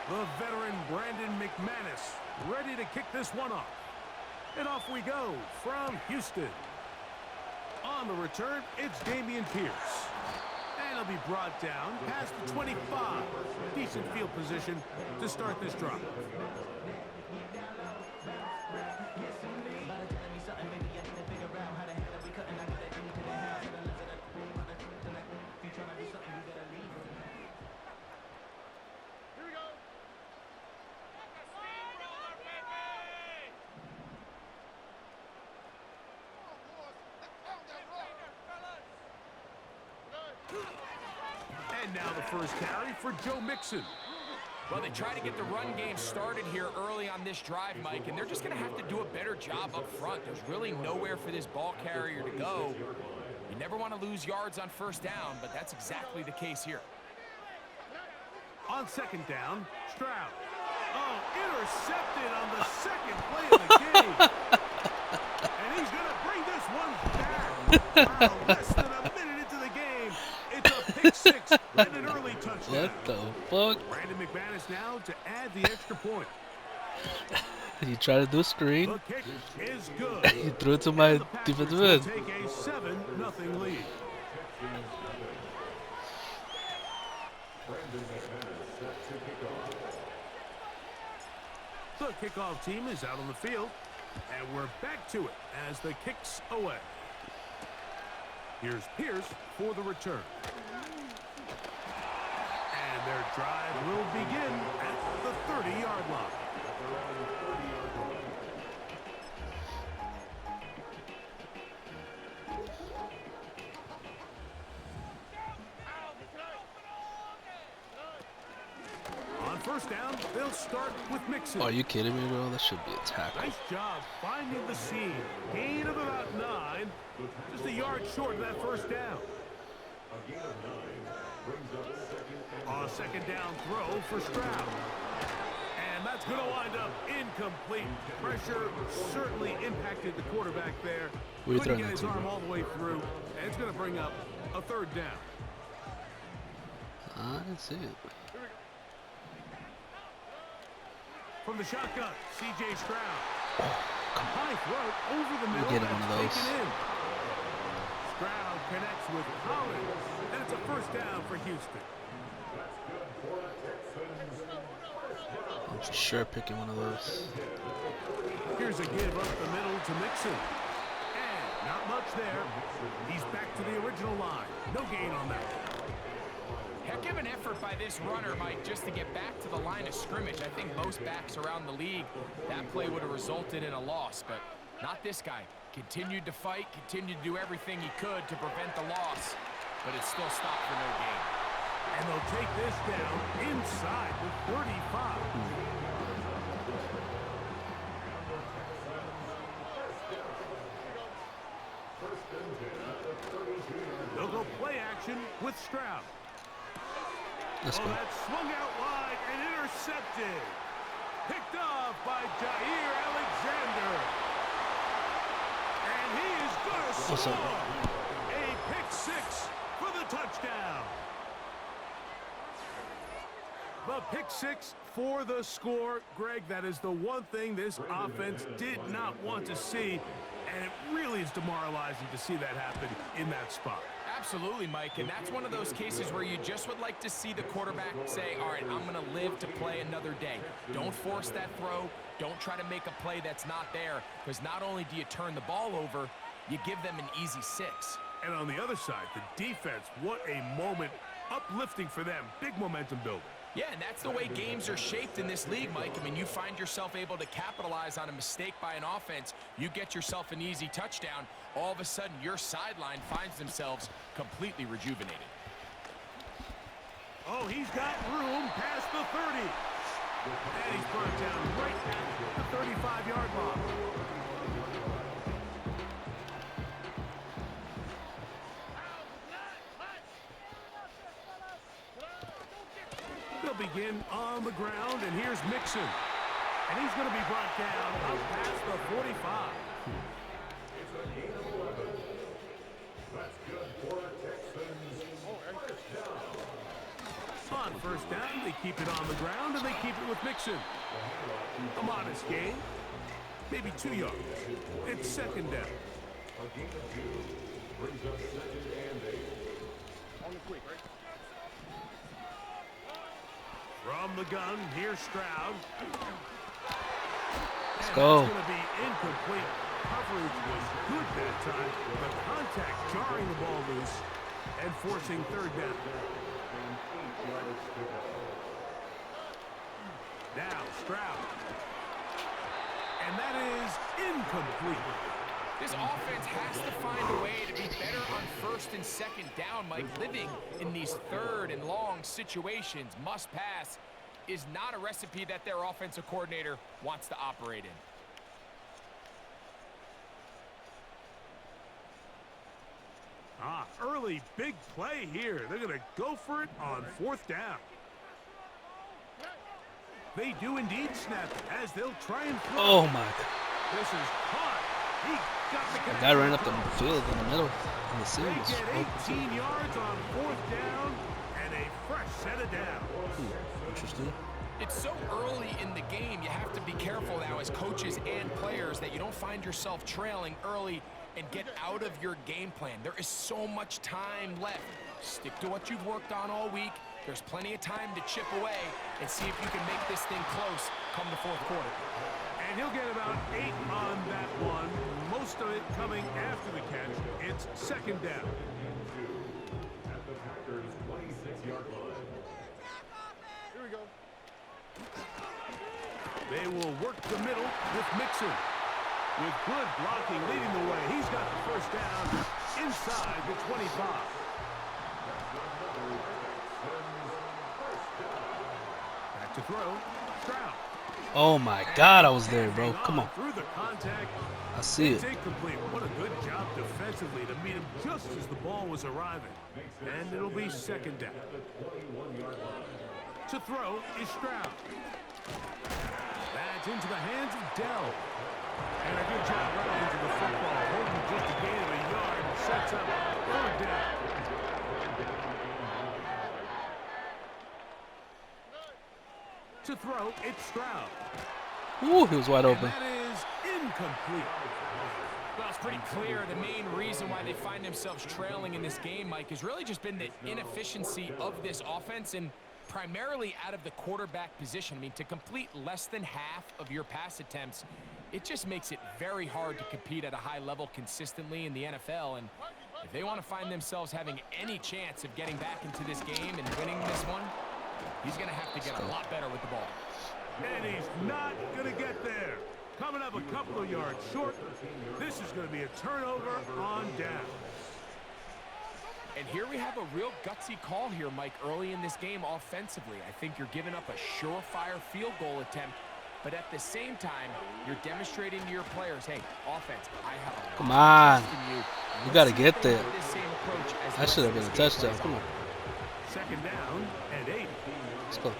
The veteran Brandon McManus ready to kick this one off. And off we go from Houston. On the return, it's Dameon Pierce. And he'll be brought down past the 25. Decent field position to start this drive. And now the first carry for Joe Mixon. Well, they try to get the run game started here early on this drive, Mike, and they're just going to have to do a better job up front. There's really nowhere for this ball carrier to go. You never want to lose yards on first down, but that's exactly the case here. On second down, Stroud. Oh, intercepted on the second play of the game. And he's going to bring this one back. Wow, less than a minute into the game. It's a pick six and an early touchdown. What the fuck? Brandon McManus now to add the extra point. He tried to do a screen. The kick is good. He threw it to my defensive end. Take a 7-0 lead. The kickoff team is out on the field, and we're back to it as the kick's away. Here's Pierce for the return. And their drive will begin at the 30-yard line. On first down, they'll start with Mixon. Are you kidding me, bro? That should be a tackle. Nice job finding the seam. Gain of about 9. Just a yard short of that first down. On a second down throw for Stroud. And that's going to wind up incomplete. Pressure certainly impacted the quarterback there. Where you Couldn't throwing get that his to, arm bro? all the way through. And it's going to bring up a third down. I didn't see it. From the shotgun, C.J. Stroud. High throw over the middle. getting one of That's those. taken in. Stroud connects with Collins, and it's a first down for Houston. I'm for sure picking one of those. Here's a give up the middle to Mixon. And not much there. He's back to the original line. No gain on that. Heck of an effort by this runner, Mike, just to get back to the line of scrimmage. I think most backs around the league, that play would have resulted in a loss, but not this guy. Continued to fight, continued to do everything he could to prevent the loss, but it still stopped for no gain. And they'll take this down inside the 35. They'll go play action with Stroud. Let's go. That swung out wide and intercepted. Picked off by Jair Alexander. And he is going to What's score. up? A pick six for the touchdown. The pick six for the score. Greg, that is the one thing this offense did not want to see. And it really is demoralizing to see that happen in that spot. Absolutely, Mike, and that's one of those cases where you just would like to see the quarterback say, all right, I'm going to live to play another day. Don't force that throw. Don't try to make a play that's not there, because not only do you turn the ball over, you give them an easy 6. And on the other side, the defense, what a moment. Uplifting for them. Big momentum building. Yeah, and that's the way games are shaped in this league, Mike. I mean, you find yourself able to capitalize on a mistake by an offense. You get yourself an easy touchdown. All of a sudden, your sideline finds themselves completely rejuvenated. Oh, he's got room past the 30. And he's brought down right at the 35-yard line. They'll begin on the ground, and here's Mixon. And he's going to be brought down up past the 45. On first down, they keep it on the ground, and they keep it with Mixon. A modest gain, maybe 2 yards. It's second down. From the gun, here's Stroud. Let's go. That's going to be incomplete. Coverage was good that time. The contact jarring the ball loose and forcing third down. Now Stroud. And that is incomplete. This offense has to find a way to be better on first and second down, Mike. Living in these third and long situations, must pass, is not a recipe that their offensive coordinator wants to operate in. Early big play here. They're going to go for it on fourth down. They do indeed snap as they'll try and throw. Oh my. This is caught. He got the The guy ran up the field in the middle in the They series. get 18 yards on fourth down and a fresh set of down. Interesting. It's so early in the game, you have to be careful now as coaches and players that you don't find yourself trailing early and get out of your game plan. There is so much time left. Stick to what you've worked on all week. There's plenty of time to chip away and see if you can make this thing close come the fourth quarter. And he'll get about 8 on that one. Most of it coming after the catch. It's second down. At the Packers' 26-yard line. Here we go. They will work the middle with Mixon. With good blocking leading the way. He's got the first down inside the 25. Back to throw. Stroud. Oh my God, I was there, bro. Come on. Through the contact. I see It's it. incomplete. What a good job defensively to meet him just as the ball was arriving. And it'll be second down. To throw is Stroud. That's into the hands of Dell. And a good job running into the football. Holding just a gain of a yard and sets up third down. To throw, it's Stroud. Ooh, he was wide open. And that is incomplete. Well, it's pretty clear the main reason why they find themselves trailing in this game, Mike, has really just been the inefficiency of this offense and primarily out of the quarterback position. I mean, to complete less than half of your pass attempts, it just makes it very hard to compete at a high level consistently in the NFL. And if they want to find themselves having any chance of getting back into this game and winning this one, he's going to have to get a lot better with the ball. And he's not going to get there. Coming up a couple of yards short. This is going to be a turnover on down. And here we have a real gutsy call here, Mike, early in this game offensively. I think you're giving up a surefire field goal attempt, but at the same time, you're demonstrating to your players, hey, offense, I have a Come on. trust in you. You got to Let's see get if they there. have this same approach as That the should have rest been a of this game touchdown. plays Come out. on. Second down and 8. Let's go.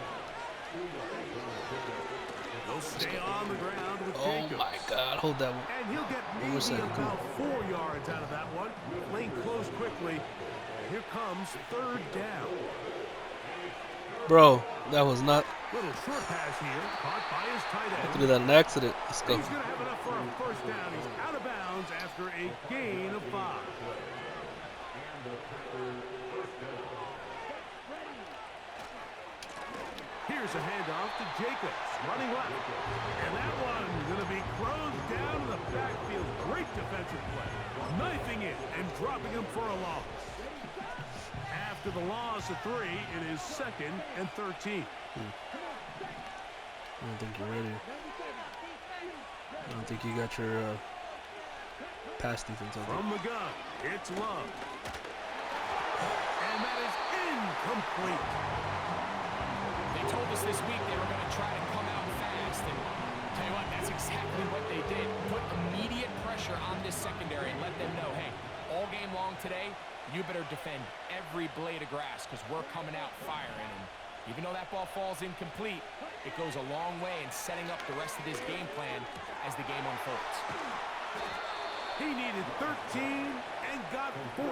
They'll stay on the ground with Oh Jacobs. my God. Hold that one. And he'll get One more maybe second, come about 4 yards out of that one. Lane closed quickly. Here comes third down. Bro, that was not. Little short pass here, caught by his tight I end. threw that an accident. Let's go. He's going to have enough for a first down. He's out of bounds after a gain of 5. Here's a handoff to Jacobs, running left. And that one going to be closed down in the backfield. Great defensive play. Knifing it and dropping him for a loss. After the loss of 3, it is second and 13. I don't think you're ready. I don't think you got your pass defense on From the gun, it's Love. And that is incomplete. They told us this week they were going to try to come out fast, and tell you what, that's exactly what they did. Put immediate pressure on this secondary and let them know, hey, all game long today, you better defend every blade of grass because we're coming out firing. And even though that ball falls incomplete, it goes a long way in setting up the rest of this game plan as the game unfolds. He needed 13 and got 14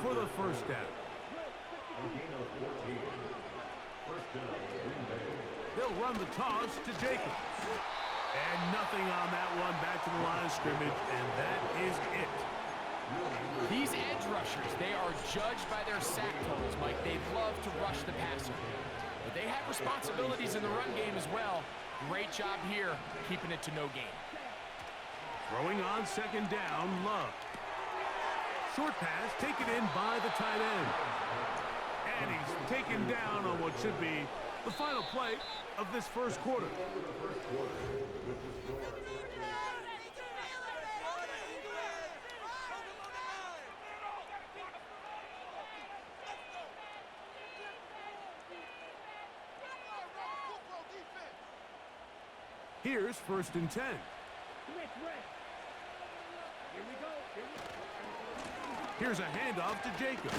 for the first down. run the toss to Jacobs. And nothing on that one. Back to the line of scrimmage, and that is it. These edge rushers, they are judged by their sack totals, Mike. They love to rush the passer. But they have responsibilities in the run game as well. Great job here, keeping it to no gain. Throwing on second down, Love. Short pass taken in by the tight end. And he's taken down on what should be the final play of this first quarter. Here's 1st and 10. Here's a handoff to Jacobs.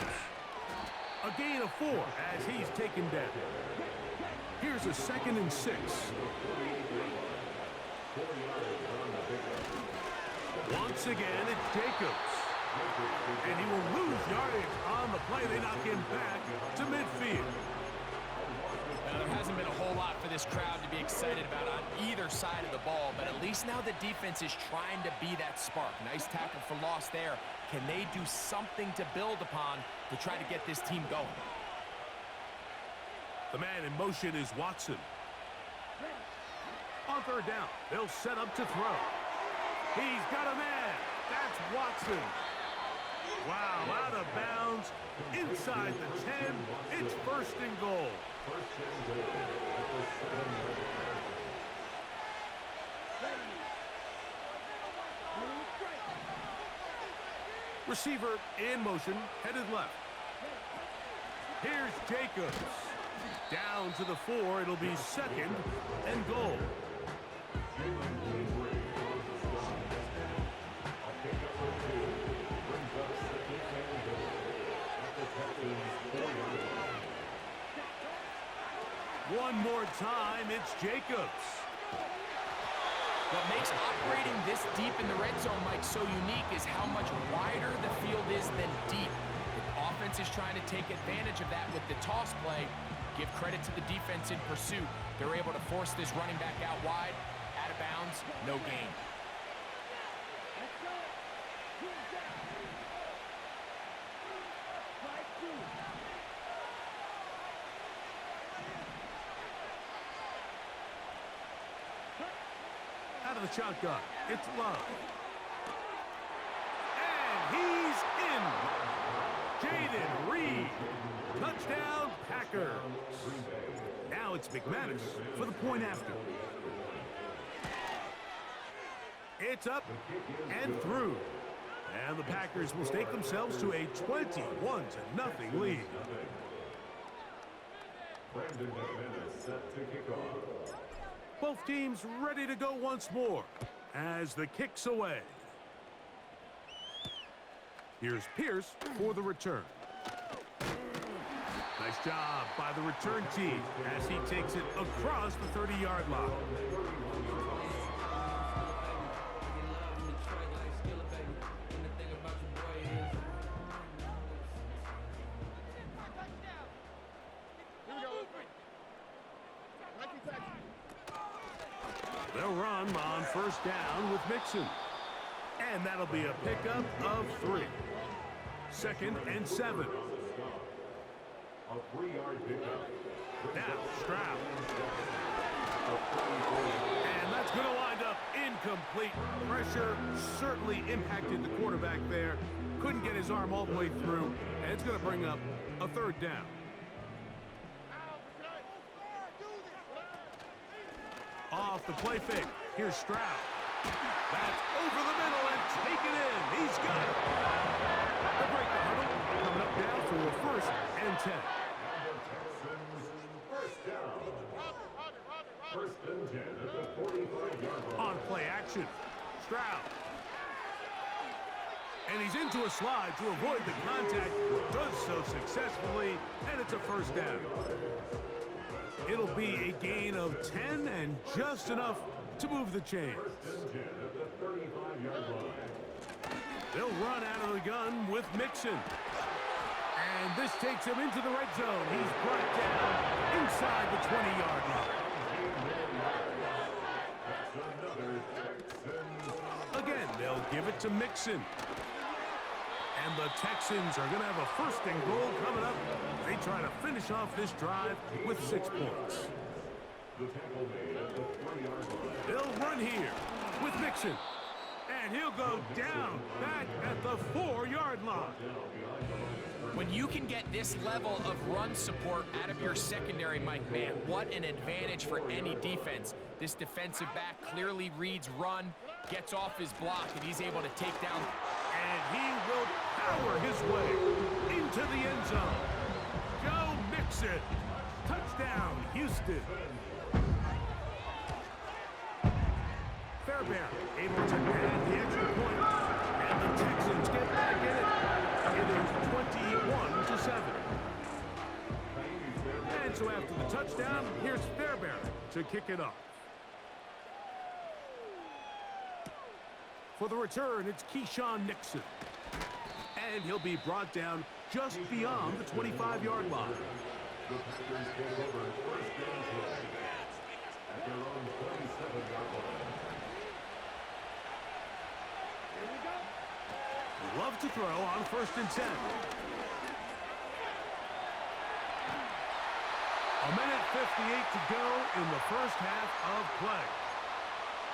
A gain of 4 as he's taken down. Here's a 2nd and 6. Once again, it's Jacobs. And he will lose yardage on the play. They knock him back to midfield. Now, there hasn't been a whole lot for this crowd to be excited about on either side of the ball, but at least now the defense is trying to be that spark. Nice tackle for loss there. Can they do something to build upon to try to get this team going? The man in motion is Watson. On 3rd down, they'll set up to throw. He's got a man. That's Watson. Wow, out of bounds, inside the 10. It's 1st and goal. Receiver in motion, headed left. Here's Jacobs. Down to the 4, it'll be 2nd and goal. One more time, it's Jacobs. What makes operating this deep in the red zone, Mike, so unique is how much wider the field is than deep. The offense is trying to take advantage of that with the toss play. Give credit to the defense in pursuit. They're able to force this running back out wide, out of bounds, no gain. Out of the shotgun, it's Love. And he's in. Jaden Reed. Touchdown, Packers. Now it's McManus for the point after. It's up and through. And the Packers will stake themselves to a 21-0 lead. Brandon McManus set to kick off. Both teams ready to go once more as the kick's away. Here's Pierce for the return. Nice job by the return team as he takes it across the 30-yard line. They'll run on 1st down with Mixon. And that'll be a pickup of 3. 2nd and 7. A 3-yard pickup. Now Stroud. And that's going to wind up incomplete. Pressure certainly impacted the quarterback there. Couldn't get his arm all the way through. And it's going to bring up a 3rd down. Off the play fake. Here's Stroud. That's over the middle and taken in. He's got it. The break the huddle coming up now for 1st and 10. First down. 1st and 10 at the 45-yard line. On play action. Stroud. And he's into a slide to avoid the contact. Does so successfully, and it's a 1st down. It'll be a gain of 10 and just enough to move the chains. 1st and 10 at the 35-yard line. They'll run out of the gun with Mixon. And this takes him into the red zone. He's brought down inside the 20-yard line. Again, they'll give it to Mixon. And the Texans are going to have a first and goal coming up. They try to finish off this drive with 6 points. They'll run here with Mixon. And he'll go down back at the 4-yard line. When you can get this level of run support out of your secondary, Mike, man, what an advantage for any defense. This defensive back clearly reads run, gets off his block, and he's able to take down. And he will power his way into the end zone. Joe Mixon. Touchdown, Houston. Fairbairn able to add the extra point. And the Texans get back in it. It is 21-7. And so after the touchdown, here's Fairbairn to kick it off. For the return, it's Keyshawn Nixon. And he'll be brought down just beyond the 25-yard line. The Packers take over first down play at their own 27-yard line. Love to throw on 1st and 10. A minute 58 to go in the first half of play.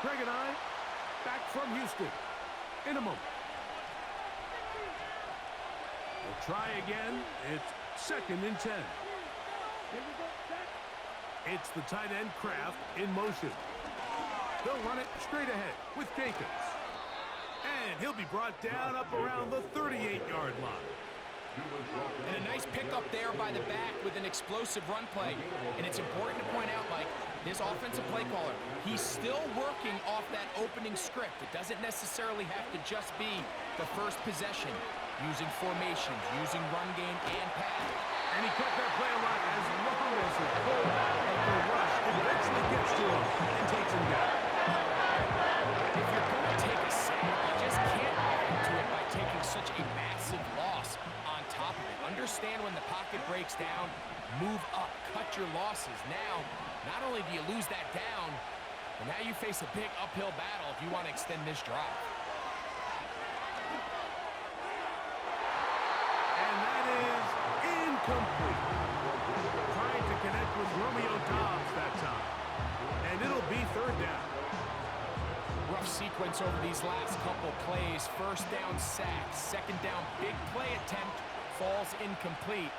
Greg and I back from Houston in a moment. We'll try again. It's 2nd and 10. It's the tight end Kraft in motion. They'll run it straight ahead with Jacobs. And he'll be brought down up around the 38-yard line. And a nice pickup there by the back with an explosive run play. And it's important to point out, Mike, this offensive play caller, he's still working off that opening script. It doesn't necessarily have to just be the first possession, using formations, using run game and pass. And he kept that play alive as long as the fullback of the rush eventually gets to him and takes him down. If you're going to take a sack, you just can't add to it by taking such a massive loss on top of it. Understand when the pocket breaks down, move up, cut your losses. Now, not only do you lose that down, but now you face a big uphill battle if you want to extend this drive. And that is incomplete. Trying to connect with Romeo Dobbs that time. And it'll be 3rd down. Rough sequence over these last couple plays. 1st down sack, 2nd down big play attempt, falls incomplete.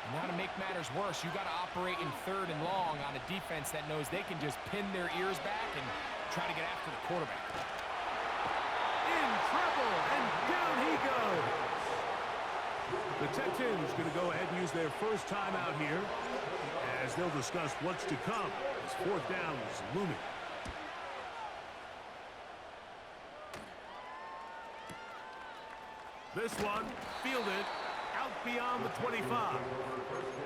And now to make matters worse, you got to operate in 3rd and long on a defense that knows they can just pin their ears back and try to get after the quarterback. In trouble, and down he goes. The Texans going to go ahead and use their first timeout here as they'll discuss what's to come as 4th down is looming. This one fielded out beyond the 25.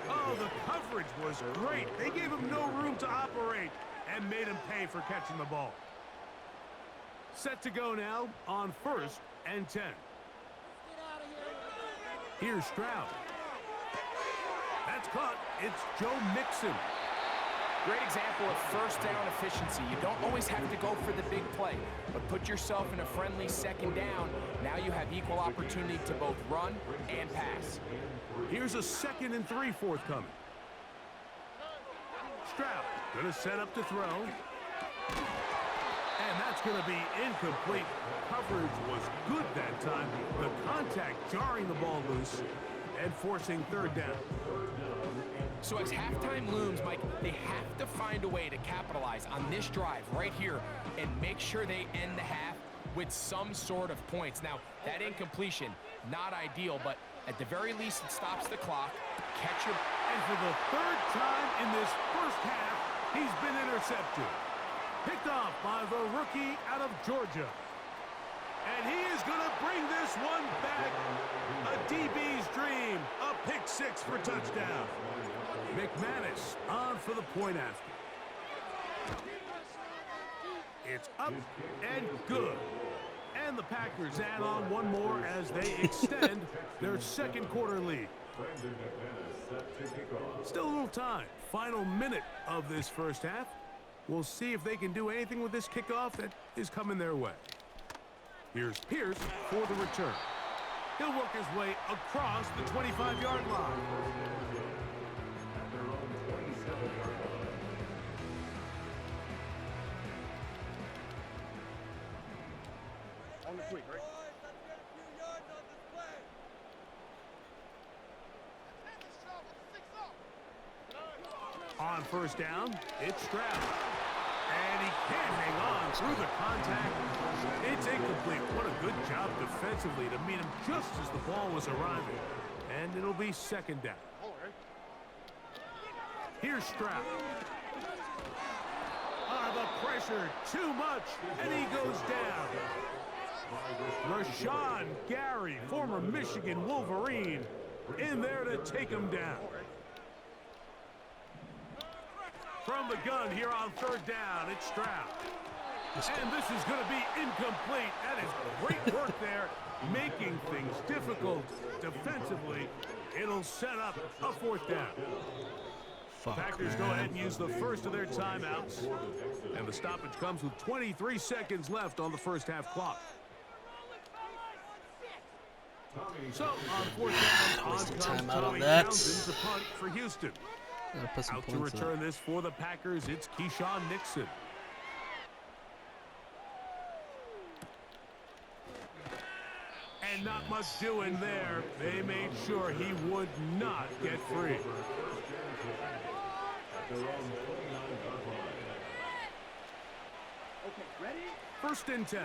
Oh, the coverage was great. They gave him no room to operate and made him pay for catching the ball. Set to go now on 1st and 10. Here's Stroud. That's caught. It's Joe Mixon. Great example of 1st down efficiency. You don't always have to go for the big play, but put yourself in a friendly 2nd down. Now you have equal opportunity to both run and pass. Here's a 2nd and 3 forthcoming. Stroud going to set up to throw. And that's going to be incomplete. Coverage was good that time. The contact jarring the ball loose and forcing 3rd down. So as halftime looms, Mike, they have to find a way to capitalize on this drive right here and make sure they end the half with some sort of points. Now, that incompletion, not ideal, but at the very least, it stops the clock. Catch your... And for the 3rd time in this first half, he's been intercepted. Picked off by the rookie out of Georgia. And he is going to bring this one back. A DB's dream. A pick 6 for touchdown. McManus on for the point after. It's up and good. And the Packers add on one more as they extend their 2nd quarter lead. Still a little time. Final minute of this first half. We'll see if they can do anything with this kickoff that is coming their way. Here's Pierce for the return. He'll work his way across the 25-yard line. On the quick, right? On first down, it's Stroud. And he can't hang on through the contact. It's incomplete. What a good job defensively to meet him just as the ball was arriving. And it'll be second down. Here's Stroud. The pressure, too much, and he goes down. Rashawn Gary, former Michigan Wolverine, in there to take him down. From the gun here on third down, it's Stroud. And this is going to be incomplete. That is great work there, making things difficult defensively. It'll set up a fourth down. Packers go ahead and use the first of their timeouts. And the stoppage comes with 23 seconds left on the first half clock. So, on fourth down, on comes Tommy Townsend's a punt for Houston. Out to return this for the Packers, it's Keyshawn Nixon. And not much doing there. They made sure he would not get free. Okay, ready? First and 10.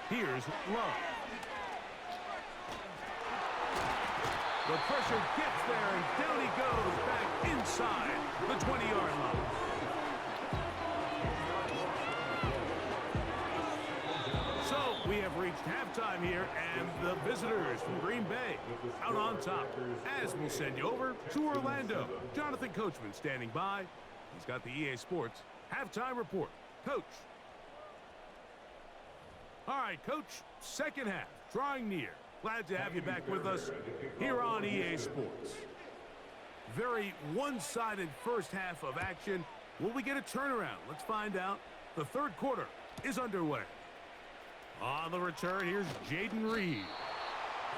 Here's Love. The pressure gets there, and down he goes back inside the 20-yard line. So we have reached halftime here, and the visitors from Green Bay out on top. As we'll send you over to Orlando. Jonathan Coachman standing by. He's got the EA Sports halftime report. Coach. All right, Coach, second half, drawing near. Glad to have you back with us here on EA Sports. Very one-sided first half of action. Will we get a turnaround? Let's find out. The third quarter is underway. On the return, here's Jaden Reed.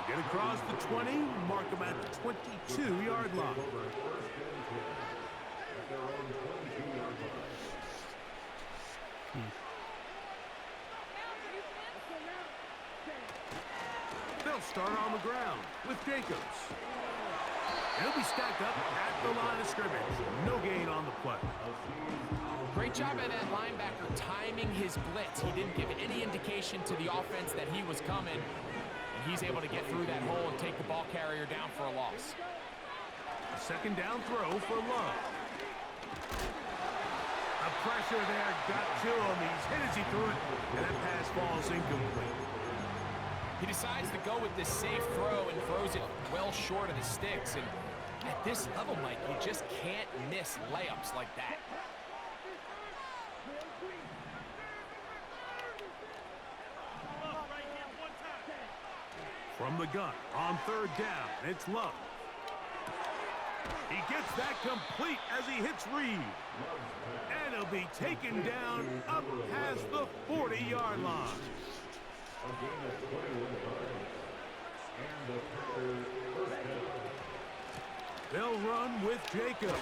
They get across the 20, mark him at the 22-yard line. They'll start on the ground with Jacobs. He'll be stacked up at the line of scrimmage. No gain on the play. Great job by that linebacker timing his blitz. He didn't give any indication to the offense that he was coming. And he's able to get through that hole and take the ball carrier down for a loss. A second down throw for Love. The pressure there got to him. He's hit as he threw it, and that pass falls incomplete. He decides to go with this safe throw and throws it well short of the sticks. And at this level, Mike, you just can't miss layups like that. From the gun, on third down, it's Love. He gets that complete as he hits Reed. And he'll be taken down up past the 40-yard line. They'll run with Jacobs.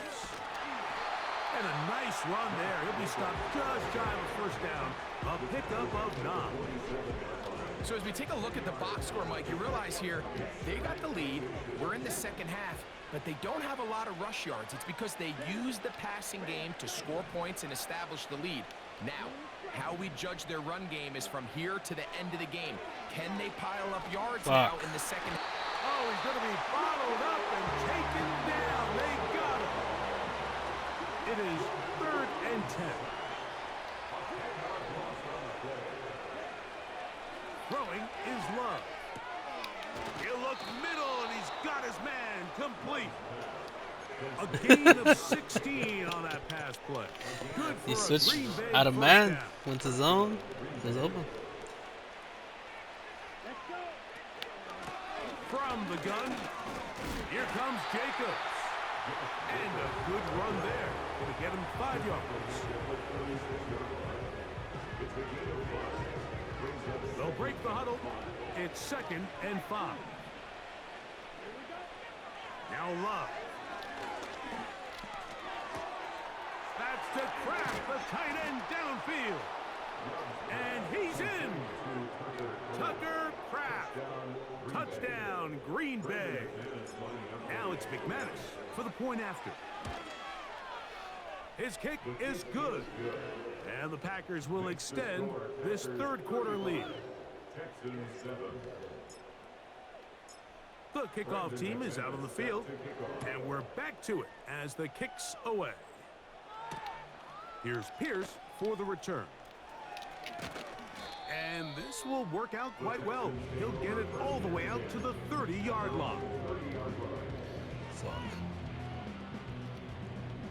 And a nice run there. He'll be stopped just shy of a first down. A pickup of 9. So as we take a look at the box score, Mike, you realize here they got the lead. We're in the second half, but they don't have a lot of rush yards. It's because they use the passing game to score points and establish the lead. Now, how we judge their run game is from here to the end of the game. Can they pile up yards now in the second? Oh, he's going to be followed up and taken down. They got him. It is 3rd and 10. Throwing is Love. He'll look middle, and he's got his man complete. A gain of 16 on that pass play. Good for He a switched Green Bay out of first man, down. went to zone, it was open. Let's go. From the gun, here comes Jacobs. And a good run there. Going to get him 5 yards. They'll break the huddle. It's 2nd and 5. Now Love. That's to Kraft, the tight end downfield. And he's in. Tucker Kraft. Touchdown, Green Bay. Now it's McManus for the point after. His kick is good. And the Packers will extend this 3rd quarter lead. The kickoff team is out on the field, and we're back to it as the kick's away. Here's Pierce for the return. And this will work out quite well. He'll get it all the way out to the 30-yard line.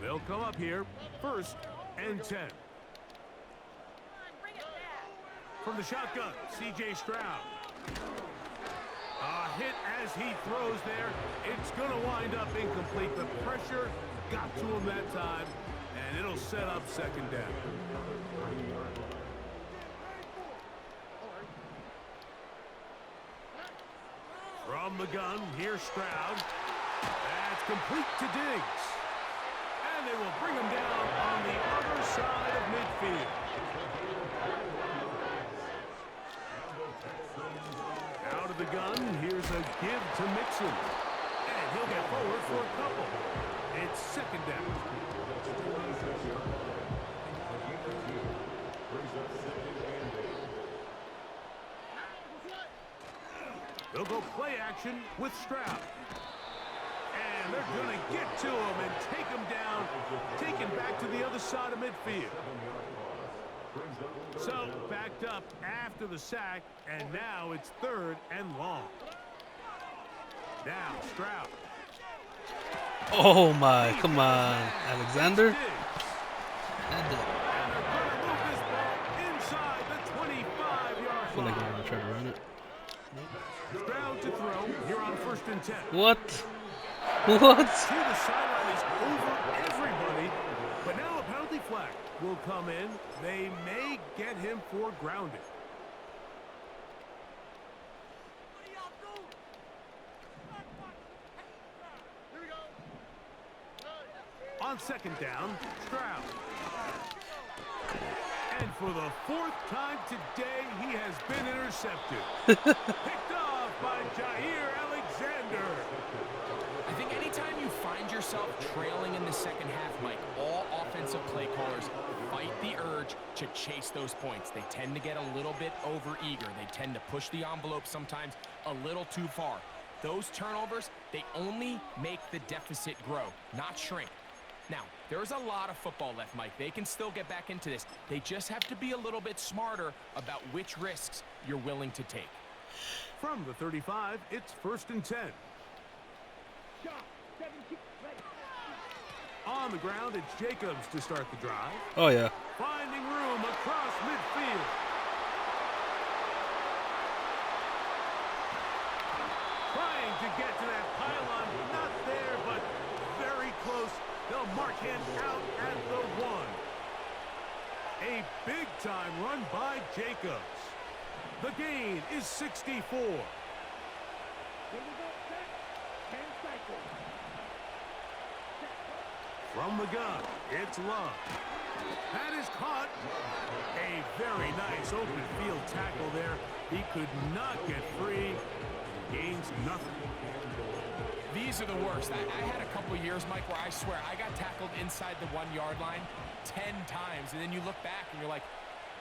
They'll come up here, 1st and 10. From the shotgun, C.J. Stroud. A hit as he throws there. It's going to wind up incomplete. The pressure got to him that time, and it'll set up 2nd down. From the gun, here's Stroud. That's complete to Diggs. And they will bring him down on the other side of midfield. Out of the gun, here's a give to Mixon. And he'll get forward for a couple. It's 2nd down. They'll go play action with Stroud. And they're going to get to him and take him down, take him back to the other side of midfield. So, backed up after the sack, and now it's 3rd and long. Now, Stroud. Oh my, come on, Alexander. And they're going to move this ball inside the 25-yard I feel like line. I'm going to try to run it. Stroud to throw. Here on 1st and 10. What? What? See, the sideline is over everybody, but now a penalty flag will come in. They may get him for grounding. On 2nd down, Stroud. And for the 4th time today, he has been intercepted. Picked off by Jair Alexander. I think anytime you find yourself trailing in the 2nd half, Mike, all offensive play callers fight the urge to chase those points. They tend to get a little bit overeager. They tend to push the envelope sometimes a little too far. Those turnovers, they only make the deficit grow, not shrink. Now, there's a lot of football left, Mike. They can still get back into this. They just have to be a little bit smarter about which risks you're willing to take. From the 35, it's 1st and 10. On the ground, it's Jacobs to start the drive. Oh, yeah. Finding room across midfield. Trying to get to that pylon. Not there, but very close. They'll mark him out at the 1. A big-time run by Jacobs. The gain is 64. From the gun, it's Love. That is caught. A very nice open field tackle there. He could not get free. Gains nothing. These are the worst. I had a couple years, Mike, where I swear I got tackled inside the 1-yard line 10 times. And then you look back and you're like,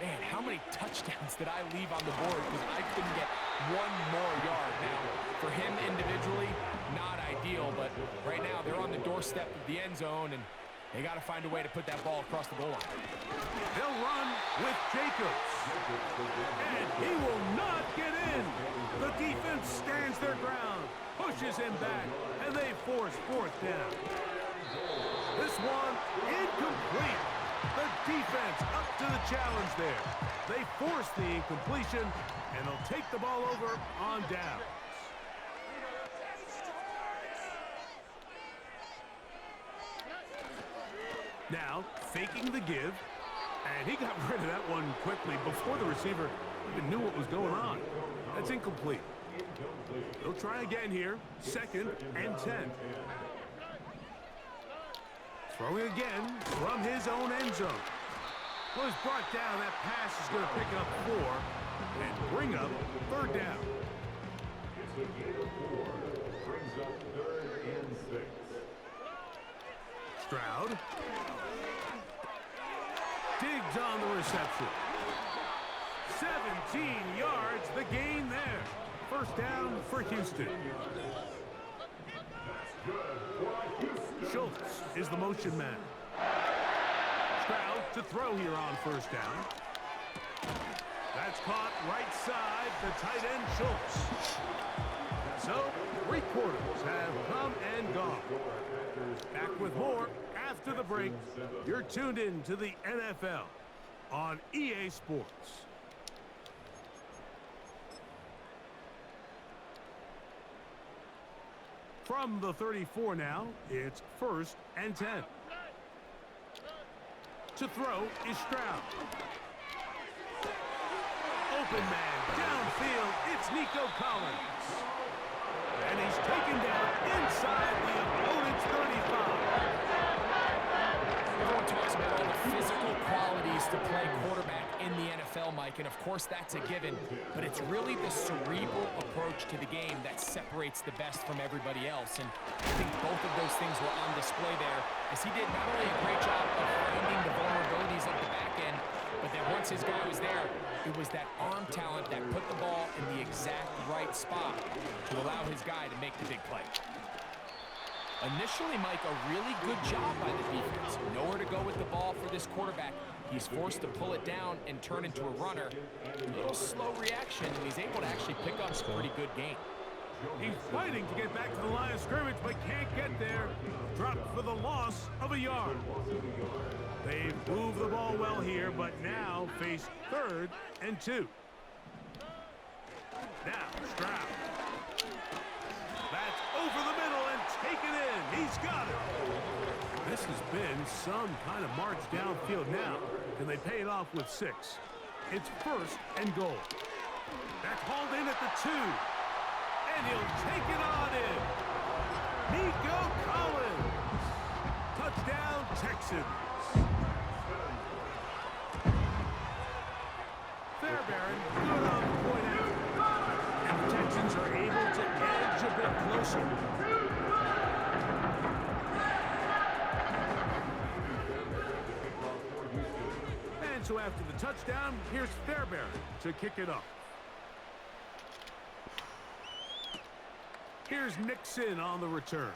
man, how many touchdowns did I leave on the board because I couldn't get 1 more yard? Now, for him individually, not ideal, but right now they're on the doorstep of the end zone, and they got to find a way to put that ball across the goal line. They'll run with Jacobs. And he will not get in. The defense stands their ground, pushes him back, and they force 4th down. This one incomplete. The defense up to the challenge there. They force the incompletion, and they'll take the ball over on downs. Now, faking the give, and he got rid of that one quickly before the receiver even knew what was going on. That's incomplete. He'll try again here, 2nd and 10. Throwing again from his own end zone. Well, he's brought down. That pass is going to pick up 4 and bring up 3rd down. It's a gain of 4. Brings up 3rd and 6. Stroud digs on the reception. 17 yards, the gain there. 1st down for Houston. Schultz is the motion man. Stroud to throw here on 1st down. That's caught right side, the tight end Schultz. So, 3 quarters have come and gone. Back with more after the break. You're tuned in to the NFL on EA Sports. From the 34 now, it's 1st and 10. To throw is Stroud. Open man, downfield, it's Nico Collins. And he's taken down inside the opponent's 35. Everyone talks about all the physical qualities to play quarterback in the NFL, Mike, and of course that's a given, but it's really the cerebral approach to the game that separates the best from everybody else, and I think both of those things were on display there, as he did not only a great job of finding the vulnerabilities of the back end, but that once his guy was there, it was that arm talent that put the ball in the exact right spot to allow his guy to make the big play. Initially, Mike, a really good job by the defense. Nowhere to go with the ball for this quarterback. He's forced to pull it down and turn into a runner. A little slow reaction, and he's able to actually pick up a pretty good gain. He's fighting to get back to the line of scrimmage, but can't get there. Dropped for the loss of a yard. They've moved the ball well here, but now face 3rd and 2. Now, Stroud. That's over the middle and taken in. He's got it. This has been some kind of march downfield now. Can they pay it off with 6? It's 1st and goal. That's hauled in at the 2. And he'll take it on in. Nico Collins. Touchdown, Texans. Fairbairn good on the point after. And the Texans are able to edge a bit closer. And so after the touchdown, here's Fairbairn to kick it off. Here's Nixon on the return.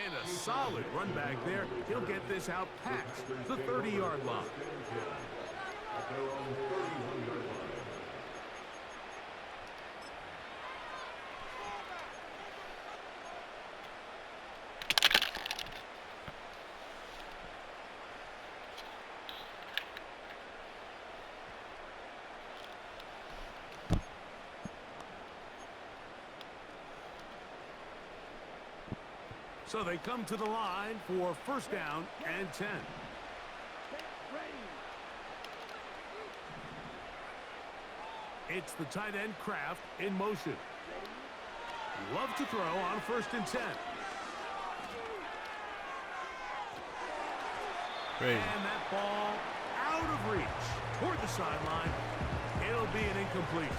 And a solid run back there. He'll get this out past the 30-yard line. So they come to the line for 1st down and 10. It's the tight end Kraft in motion. Love to throw on 1st and 10. Great. And that ball out of reach toward the sideline. It'll be an incompletion.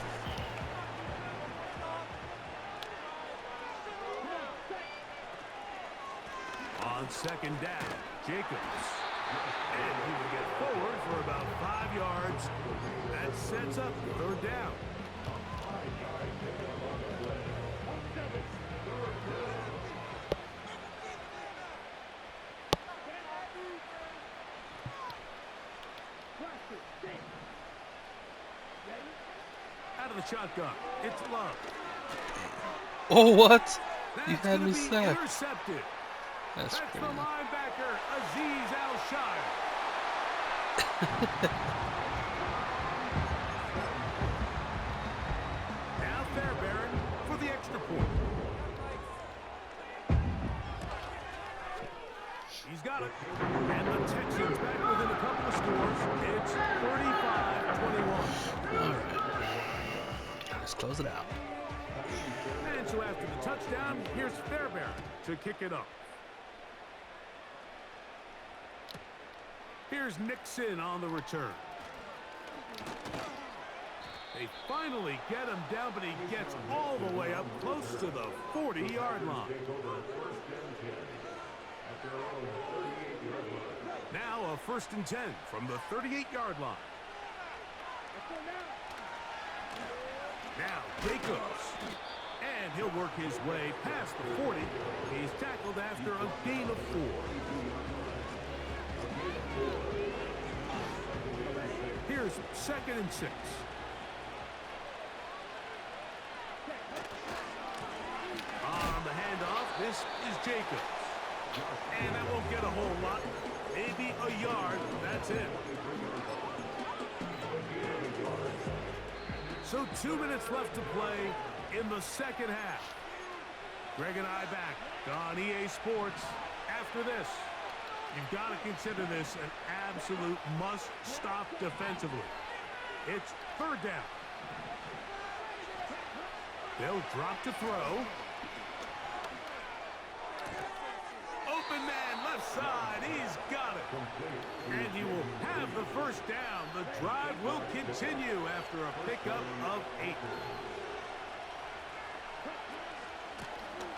On 2nd down, Jacobs. And he will get forward for about 5 yards. That sets up 3rd down. Out of the shotgun, it's Love. Oh, what? You That's had gonna me be sacked. intercepted. That's That's the crazy. linebacker, Azeez Al-Shire. Now Fairbairn for the extra point. got it. And the Texans back within a couple of scores. It's 35-21. All right. Let's close it out. And so after the touchdown, here's Fairbairn to kick it up. Here's Nixon on the return. They finally get him down, but he gets all the way up close to the 40-yard line. Now a 1st and 10 from the 38-yard line. Now Jacobs. And he'll work his way past the 40. He's tackled after a gain of 4. Here's 2nd and 6. On the handoff, this is Jacobs. And that won't get a whole lot. Maybe a yard. That's it. So 2 minutes left to play in the second half. Greg and I back on EA Sports. After this, you've got to consider this an absolute must-stop defensively. It's 3rd down. They'll drop to throw. Open man left side. He's got it. And he will have the 1st down. The drive will continue after a pickup of 8.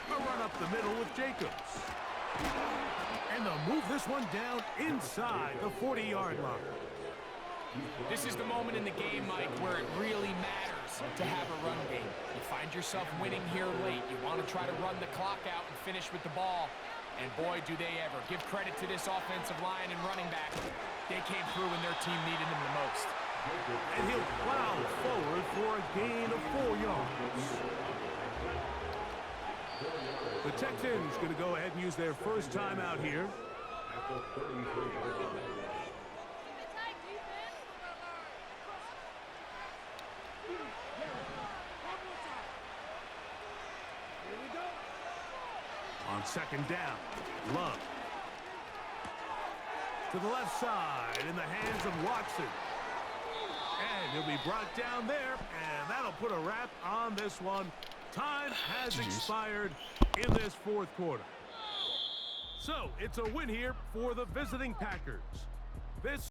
A run up the middle with Jacobs. And they'll move this one down inside the 40-yard line. This is the moment in the game, Mike, where it really matters to have a run game. You find yourself winning here late. You want to try to run the clock out and finish with the ball. And boy, do they ever. Give credit to this offensive line and running back. They came through when their team needed them the most. And he'll plow forward for a gain of 4 yards. The Texans going to go ahead and use their first timeout here. On 2nd down, Love. To the left side in the hands of Watson. And he'll be brought down there, and that'll put a wrap on this one. Time has expired in this 4th quarter. So it's a win here for the visiting Packers. This